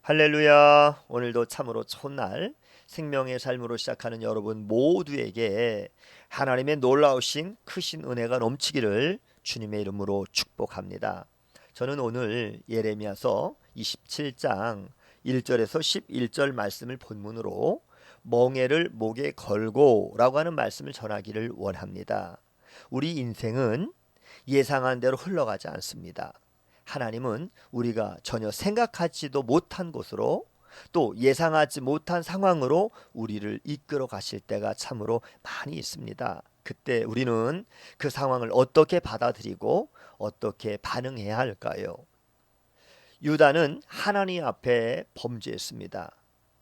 할렐루야. 오늘도 참으로 첫날 생명의 삶으로 시작하는 여러분 모두에게 하나님의 놀라우신 크신 은혜가 넘치기를 주님의 이름으로 축복합니다. 저는 오늘 예레미야서 27장 1절에서 11절 말씀을 본문으로 멍에를 목에 걸고 라고 하는 말씀을 전하기를 원합니다. 우리 인생은 예상한 대로 흘러가지 않습니다. 하나님은 우리가 전혀 생각하지도 못한 곳으로 또 예상하지 못한 상황으로 우리를 이끌어 가실 때가 참으로 많이 있습니다. 그때 우리는 그 상황을 어떻게 받아들이고 어떻게 반응해야 할까요? 유다는 하나님 앞에 범죄했습니다.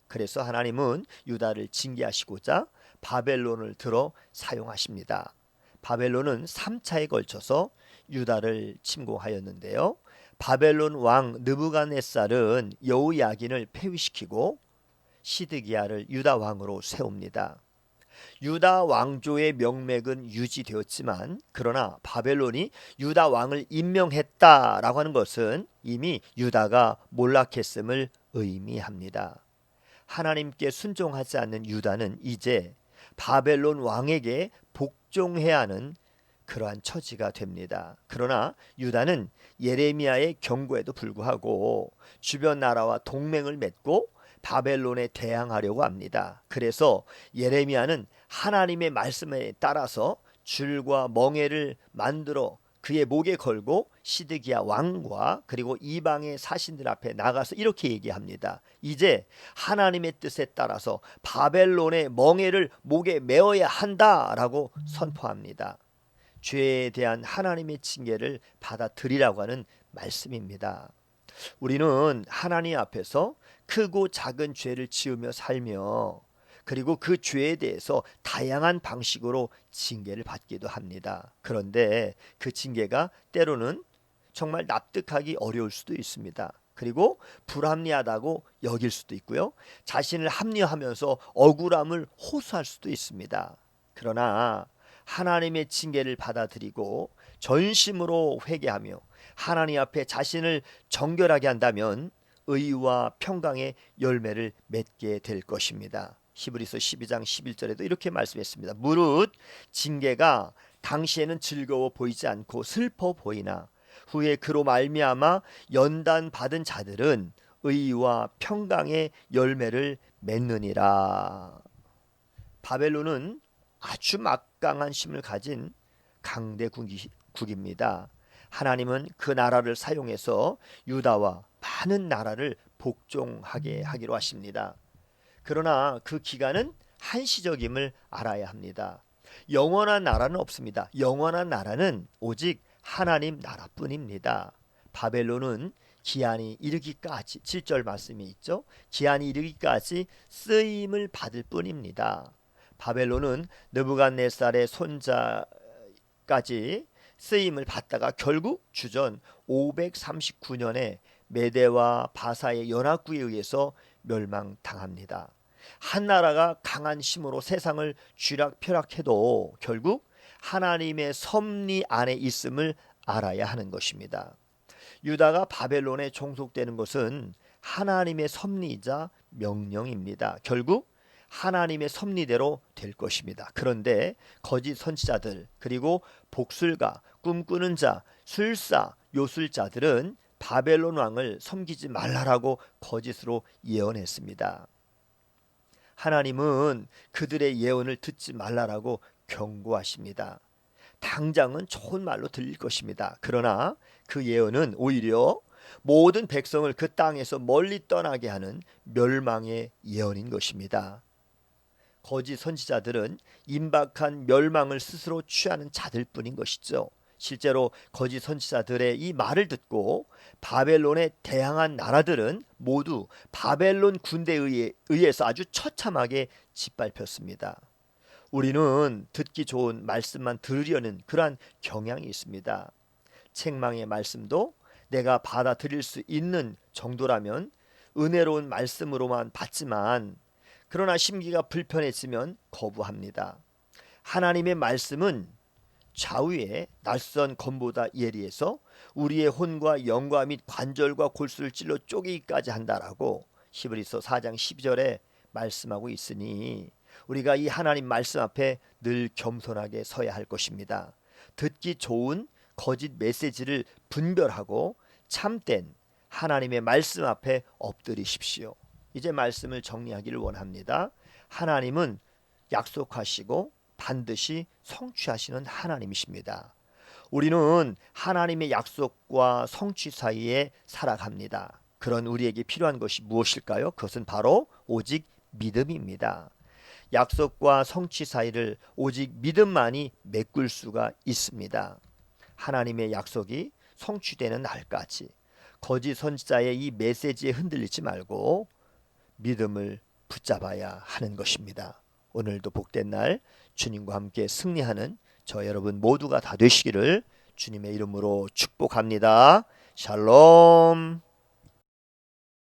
그래서 하나님은 유다를 징계하시고자 바벨론을 들어 사용하십니다. 바벨론은 3차에 걸쳐서 유다를 침공하였는데요. 바벨론 왕 느부갓네살은 여호야긴을 폐위시키고 시드기야를 유다 왕으로 세웁니다. 유다 왕조의 명맥은 유지되었지만 그러나 바벨론이 유다 왕을 임명했다라고 하는 것은 이미 유다가 몰락했음을 의미합니다. 하나님께 순종하지 않는 유다는 이제 바벨론 왕에게 복종해야 하는 그러한 처지가 됩니다. 그러나 유다는 예레미야의 경고에도 불구하고 주변 나라와 동맹을 맺고 바벨론에 대항하려고 합니다. 그래서 예레미야는 하나님의 말씀에 따라서 줄과 멍에를 만들어 그의 목에 걸고 시드기야 왕과 그리고 이방의 사신들 앞에 나가서 이렇게 얘기합니다. 이제 하나님의 뜻에 따라서 바벨론의 멍에를 목에 메어야 한다라고 선포합니다. 죄에 대한 하나님의 징계를 받아들이라고 하는 말씀입니다. 우리는 하나님 앞에서 크고 작은 죄를 지으며 살며 그리고 그 죄에 대해서 다양한 방식으로 징계를 받기도 합니다. 그런데 그 징계가 때로는 정말 납득하기 어려울 수도 있습니다. 그리고 불합리하다고 여길 수도 있고요. 자신을 합리화하면서 억울함을 호소할 수도 있습니다. 그러나 하나님의 징계를 받아들이고 전심으로 회개하며 하나님 앞에 자신을 정결하게 한다면 의와 평강의 열매를 맺게 될 것입니다. 히브리서 12장 11절에도 이렇게 말씀했습니다. 무릇 징계가 당시에는 즐거워 보이지 않고 슬퍼 보이나 후에 그로 말미암아 연단 받은 자들은 의와 평강의 열매를 맺느니라. 바벨론은 아주 막강한 힘을 가진 강대국입니다. 하나님은 그 나라를 사용해서 유다와 많은 나라를 복종하게 하기로 하십니다. 그러나 그 기간은 한시적임을 알아야 합니다. 영원한 나라는 없습니다. 영원한 나라는 오직 하나님 나라뿐입니다. 바벨론은 기한이 이르기까지 7절 말씀이 있죠. 기한이 이르기까지 쓰임을 받을 뿐입니다. 바벨론은 느부갓네살의 손자까지 쓰임을 받다가 결국 주전 539년에 메대와 바사의 연합국에 의해서 멸망당합니다. 한 나라가 강한 힘으로 세상을 쥐락펴락해도 결국 하나님의 섭리 안에 있음을 알아야 하는 것입니다. 유다가 바벨론에 종속되는 것은 하나님의 섭리이자 명령입니다. 결국 하나님의 섭리대로 될 것입니다. 그런데 거짓 선지자들 그리고 복술가, 꿈꾸는 자, 술사, 요술자들은 바벨론 왕을 섬기지 말라라고 거짓으로 예언했습니다. 하나님은 그들의 예언을 듣지 말라라고 경고하십니다. 당장은 좋은 말로 들릴 것입니다. 그러나 그 예언은 오히려 모든 백성을 그 땅에서 멀리 떠나게 하는 멸망의 예언인 것입니다. 거짓 선지자들은 임박한 멸망을 스스로 취하는 자들 뿐인 것이죠. 실제로 거짓 선지자들의 이 말을 듣고 바벨론에 대항한 나라들은 모두 바벨론 군대에 의해서 아주 처참하게 짓밟혔습니다. 우리는 듣기 좋은 말씀만 들으려는 그러한 경향이 있습니다. 책망의 말씀도 내가 받아들일 수 있는 정도라면 은혜로운 말씀으로만 받지만 그러나 심기가 불편해지면 거부합니다. 하나님의 말씀은 좌우에 낯선 검보다 예리해서 우리의 혼과 영과 및 관절과 골수를 찔러 쪼개기까지 한다라고 히브리서 4장 12절에 말씀하고 있으니 우리가 이 하나님 말씀 앞에 늘 겸손하게 서야 할 것입니다. 듣기 좋은 거짓 메시지를 분별하고 참된 하나님의 말씀 앞에 엎드리십시오. 이제 말씀을 정리하기를 원합니다. 하나님은 약속하시고 반드시 성취하시는 하나님이십니다. 우리는 하나님의 약속과 성취 사이에 살아갑니다. 그런 우리에게 필요한 것이 무엇일까요? 그것은 바로 오직 믿음입니다. 약속과 성취 사이를 오직 믿음만이 메꿀 수가 있습니다. 하나님의 약속이 성취되는 날까지 거짓 선지자의 이 메시지에 흔들리지 말고 믿음을 붙잡아야 하는 것입니다. 오늘도 복된 날 주님과 함께 승리하는 저 여러분 모두가 다 되시기를 주님의 이름으로 축복합니다. 샬롬.